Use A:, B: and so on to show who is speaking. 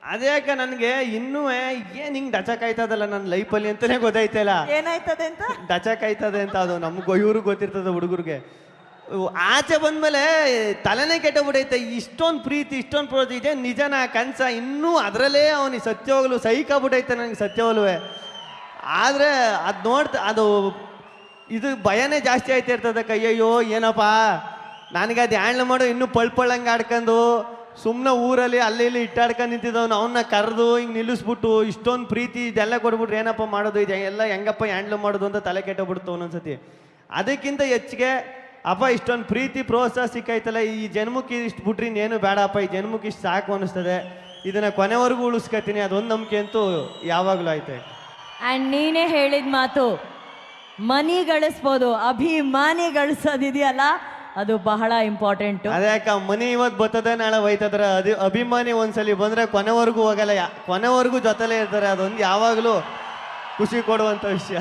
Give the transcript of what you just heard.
A: ಅದ್ಯಾಕ ನನಗೆ ಇನ್ನೂ ಏನ್ ಹಿಂಗ್ ಡಚಕಾಯ್ತದಲ್ಲ ನನ್ನ ಲೈಫಲ್ಲಿ ಅಂತಾನೆ ಗೊತ್ತಾಯ್ತಲ್ಲ.
B: ಏನಾಯ್ತದೆ ಅಂತ
A: ಡಚಕಾಯ್ತದೆ ಅಂತ ಅದು ನಮ್ಗೆ ಇವ್ರಿಗೆ ಗೊತ್ತಿರ್ತದೆ ಹುಡುಗರಿಗೆ. ಆಚೆ ಬಂದ್ಮೇಲೆ ತಲೆನೇ ಕೆಟ್ಟಬಿಡೈತೆ. ಇಷ್ಟೊಂದು ಪ್ರೀತಿ ಇಷ್ಟೊಂದು ಪ್ರೋತಿ ಇದೆ ನಿಜನ ಕನ್ಸ ಇನ್ನೂ ಅದರಲ್ಲೇ ಅವನಿಗೆ ಸತ್ಯವಾಗಲು ಸೈಕಾಗ್ಬಿಟ್ಟೈತೆ ನನಗೆ ಸತ್ಯವಾಗಲುವೆ. ಆದರೆ ಅದು ಅದು ಇದು ಭಯನೇ ಜಾಸ್ತಿ ಆಯ್ತಾ ಇರ್ತದೆ. ಅಯ್ಯಯ್ಯೋ ಏನಪ್ಪ ನನಗೆ ಅದು ಹ್ಯಾಂಡ್ಲ್ ಮಾಡೋ ಇನ್ನೂ ಪಳ್ಪಳ್ಳಂಗೆ ಆಡ್ಕೊಂಡು ಸುಮ್ಮನೆ ಊರಲ್ಲಿ ಅಲ್ಲಿ ಇಲ್ಲಿ ಇಟ್ಟಾಡ್ಕೊಂಡು ನಿಂತಿದ್ದವನು ಅವನ್ನ ಕರೆದು ಹಿಂಗೆ ನಿಲ್ಲಿಸ್ಬಿಟ್ಟು ಇಷ್ಟೊಂದು ಪ್ರೀತಿ ಇದೆಲ್ಲ ಕೊಡ್ಬಿಟ್ರೆ ಏನಪ್ಪ ಮಾಡೋದು, ಇದು ಎಲ್ಲ ಹೆಂಗಪ್ಪ ಹ್ಯಾಂಡ್ಲ್ ಮಾಡೋದು ಅಂತ ತಲೆ ಕೆಟ್ಟಬಿಡ್ತು ಒಂದೊಂದ್ಸತಿ. ಅದಕ್ಕಿಂತ ಹೆಚ್ಚಿಗೆ ಅಪ್ಪ ಇಷ್ಟೊಂದು ಪ್ರೀತಿ ಪ್ರೋತ್ಸಾಹ ಸಿಕ್ಕೈತಲ್ಲ, ಈ ಜನ್ಮಕ್ಕೆ ಇಷ್ಟು ಬಿಟ್ರಿ ಇನ್ನೇನು ಬೇಡಪ್ಪ, ಈ ಜನ್ಮಕ್ಕೆ ಇಷ್ಟು ಸಾಕು ಅನ್ನಿಸ್ತದೆ, ಇದನ್ನು ಕೊನೆವರೆಗೂ ಉಳಿಸ್ಕೊತೀನಿ, ಅದೊಂದು ನಂಬಿಕೆ ಅಂತೂ ಯಾವಾಗಲೂ ಐತೆ.
C: ಆ್ಯಂಡ್ ನೀನೇ ಹೇಳಿದ ಮಾತು, ಮನಿ ಗಳಿಸ್ಬೋದು, ಅಭಿಮಾನಿ ಗಳಿಸೋದಿದೆಯಲ್ಲ ಅದು ಬಹಳ ಇಂಪಾರ್ಟೆಂಟು.
A: ಅದ್ಯಾಕ ಮನಿ ಇವತ್ತು ಬರ್ತದೆ ನಾಳೆ ಹೋಯ್ತದ್ರ, ಅದು ಅಭಿಮಾನಿ ಒಂದ್ಸಲಿ ಬಂದರೆ ಕೊನೆವರೆಗೂ ಹೋಗಲ್ಲ, ಕೊನೆವರೆಗೂ ಜೊತೆಲೇ ಇರ್ತಾರೆ. ಅದೊಂದು ಯಾವಾಗಲೂ ಖುಷಿ ಕೊಡುವಂಥ ವಿಷಯ.